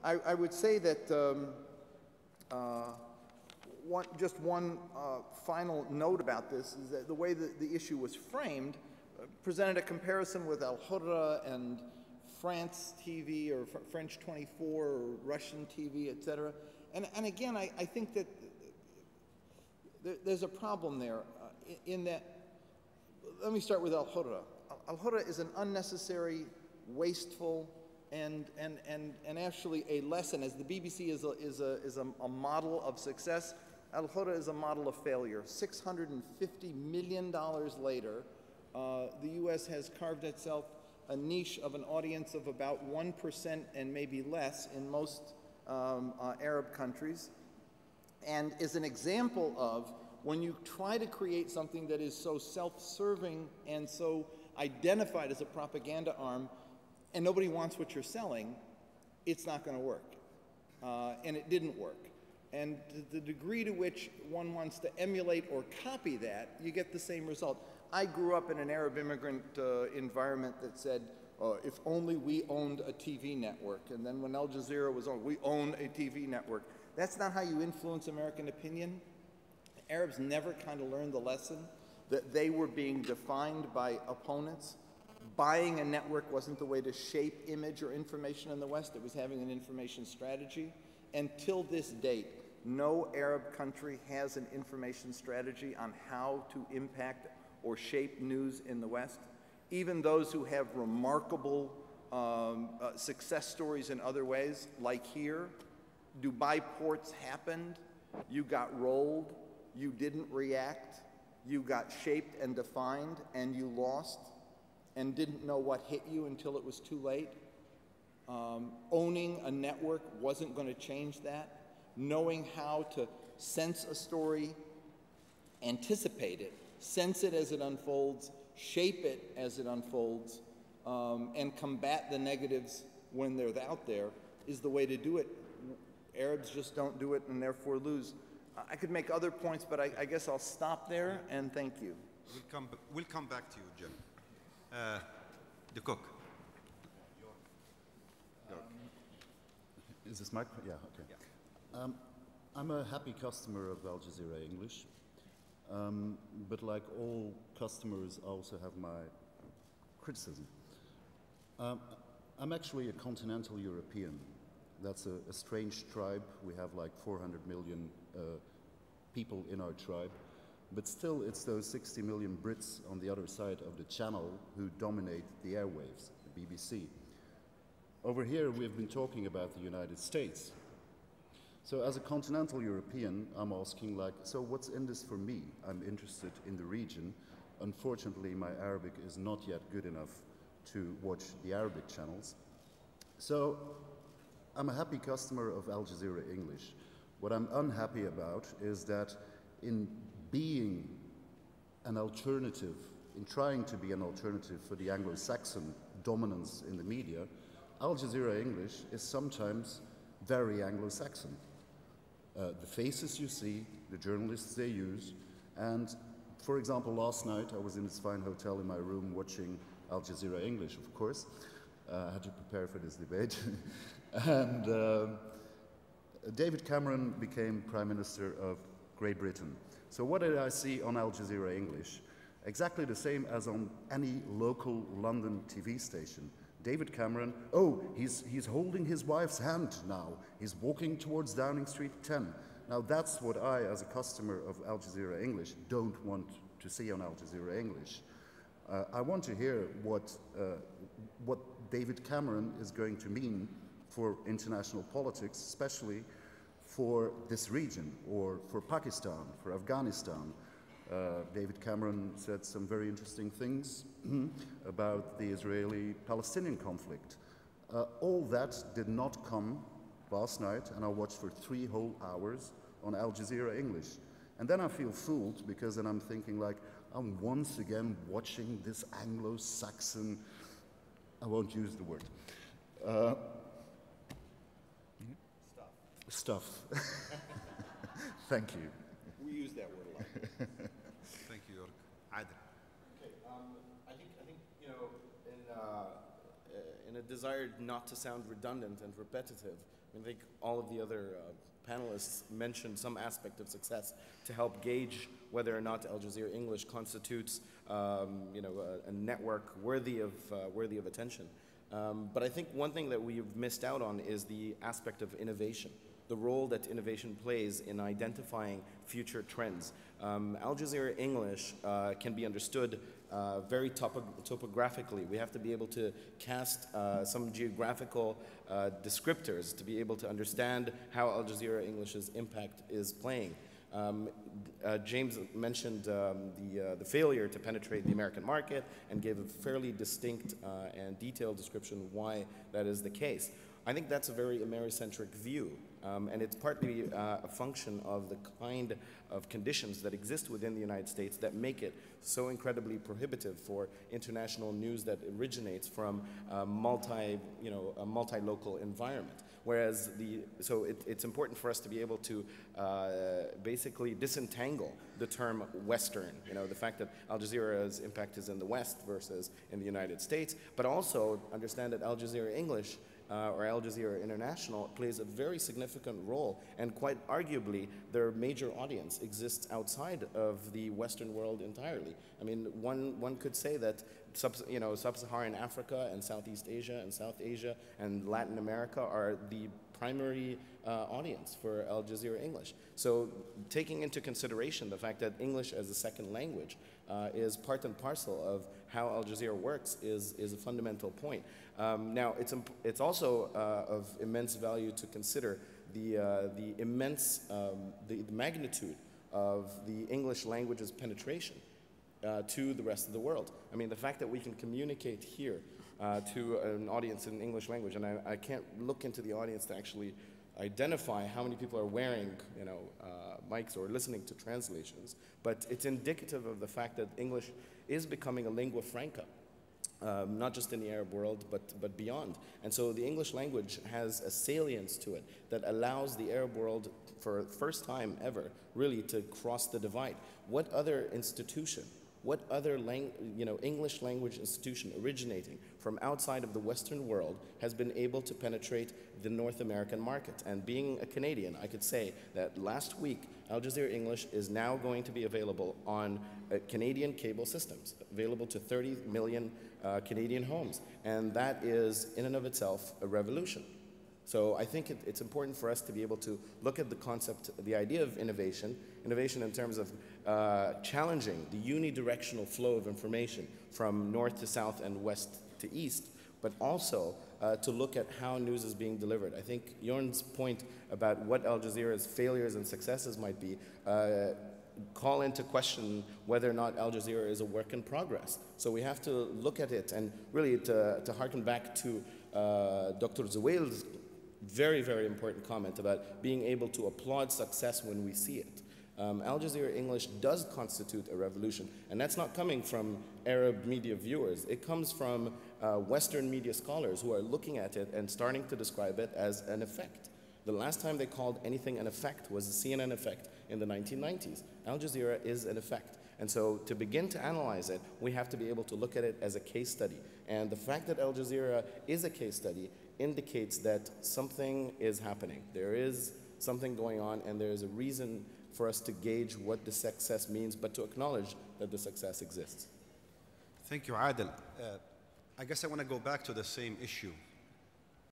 I would say that just one final note about this is that the way that the issue was framed presented a comparison with Al Hurra and France TV or French 24 or Russian TV, etc. And again, I think that there's a problem there in that, let me start with Al Hurra. Al Hurra is an unnecessary, wasteful, and actually a lesson. As the BBC is a model of success, Al Hurra is a model of failure. $650 million later, the U.S. has carved itself a niche of an audience of about 1% and maybe less in most Arab countries, and is an example of when you try to create something that is so self-serving and so identified as a propaganda arm, and nobody wants what you're selling, it's not going to work. And it didn't work. And to the degree to which one wants to emulate or copy that, you get the same result. I grew up in an Arab immigrant environment that said, if only we owned a TV network. And then when Al Jazeera was on, we own a TV network. That's not how you influence American opinion. Arabs never kind of learned the lesson that they were being defined by opponents. Buying a network wasn't the way to shape image or information in the West. It was having an information strategy. Until this date, no Arab country has an information strategy on how to impact or shape news in the West. Even those who have remarkable success stories in other ways, like here, Dubai ports happened, you got rolled, you didn't react, you got shaped and defined, and you lost, and didn't know what hit you until it was too late. Owning a network wasn't going to change that. Knowing how to sense a story, anticipate it, sense it as it unfolds, shape it as it unfolds, and combat the negatives when they're out there is the way to do it. Arabs just don't do it and therefore lose. I could make other points, but I guess I'll stop there and thank you. We'll come back to you, Jim. The cook. Is this mic? Yeah, okay. Yeah. I'm a happy customer of Al Jazeera English, but like all customers, I also have my criticism. I'm actually a continental European. That's a strange tribe. We have like 400 million people in our tribe, but still it's those 60 million Brits on the other side of the channel who dominate the airwaves, the BBC. Over here we've been talking about the United States. So as a continental European, I'm asking like, so what's in this for me? I'm interested in the region. Unfortunately, my Arabic is not yet good enough to watch the Arabic channels. So I'm a happy customer of Al Jazeera English. What I'm unhappy about is that in being an alternative, in trying to be an alternative for the Anglo-Saxon dominance in the media, Al Jazeera English is sometimes very Anglo-Saxon. The faces you see, the journalists they use, and for example, last night I was in this fine hotel in my room watching Al Jazeera English, of course. I had to prepare for this debate. And David Cameron became Prime Minister of Great Britain. So what did I see on Al Jazeera English? Exactly the same as on any local London TV station. David Cameron, oh, he's holding his wife's hand now. He's walking towards Downing Street 10. Now that's what I, as a customer of Al Jazeera English, don't want to see on Al Jazeera English. I want to hear what David Cameron is going to mean for international politics, especially for this region, or for Pakistan, for Afghanistan. David Cameron said some very interesting things about the Israeli-Palestinian conflict. All that did not come last night, and I watched for 3 whole hours on Al Jazeera English. And then I feel fooled, because then I'm thinking like, I'm once again watching this Anglo-Saxon, I won't use the word. Stuff. Thank you. We use that word a lot. Thank you, Jörg. Adel. Okay, I think you know, in in a desire not to sound redundant and repetitive, I think all of the other panelists mentioned some aspect of success to help gauge whether or not Al Jazeera English constitutes a network worthy of attention. But I think one thing that we've missed out on is the aspect of innovation, the role that innovation plays in identifying future trends. Al Jazeera English can be understood very topographically. We have to be able to cast some geographical descriptors to be able to understand how Al Jazeera English's impact is playing. James mentioned the failure to penetrate the American market and gave a fairly distinct and detailed description why that is the case. I think that's a very Americentric view, and it's partly a function of the kind of conditions that exist within the United States that make it so incredibly prohibitive for international news that originates from a multi-local environment. Whereas it's important for us to be able to basically disentangle the term Western, the fact that Al Jazeera's impact is in the West versus in the United States, but also understand that Al Jazeera English or Al Jazeera International plays a very significant role, and quite arguably their major audience exists outside of the Western world entirely. I mean, one could say that Sub-Saharan Africa and Southeast Asia and South Asia and Latin America are the primary audience for Al Jazeera English. So taking into consideration the fact that English as a second language is part and parcel of how Al Jazeera works is a fundamental point. Now, it's also of immense value to consider the immense the magnitude of the English language's penetration to the rest of the world. I mean, the fact that we can communicate here to an audience in English language, and I can't look into the audience to actually identify how many people are wearing, mics or listening to translations, but it's indicative of the fact that English is becoming a lingua franca. Not just in the Arab world, but beyond. And so the English language has a salience to it that allows the Arab world, for the first time ever, really to cross the divide. What other institution, what other English language institution originating from outside of the Western world has been able to penetrate the North American market? And being a Canadian, I could say that last week, Al Jazeera English is now going to be available on Canadian cable systems, available to 30 million Canadian homes. And that is, in and of itself, a revolution. So I think it's important for us to be able to look at the concept, the idea of innovation in terms of challenging the unidirectional flow of information from north to south and west to east, but also to look at how news is being delivered. I think Jorn's point about what Al Jazeera's failures and successes might be call into question whether or not Al Jazeera is a work in progress. So we have to look at it, and really to harken back to Dr. Zuwail's very, very important comment about being able to applaud success when we see it. Al Jazeera English does constitute a revolution, and that's not coming from Arab media viewers. It comes from Western media scholars who are looking at it and starting to describe it as an effect. The last time they called anything an effect was the CNN effect in the 1990s. Al Jazeera is an effect. And so to begin to analyze it, we have to be able to look at it as a case study. And the fact that Al Jazeera is a case study indicates that something is happening. There is something going on, and there is a reason for us to gauge what the success means, but to acknowledge that the success exists. Thank you, Adel. I guess I want to go back to the same issue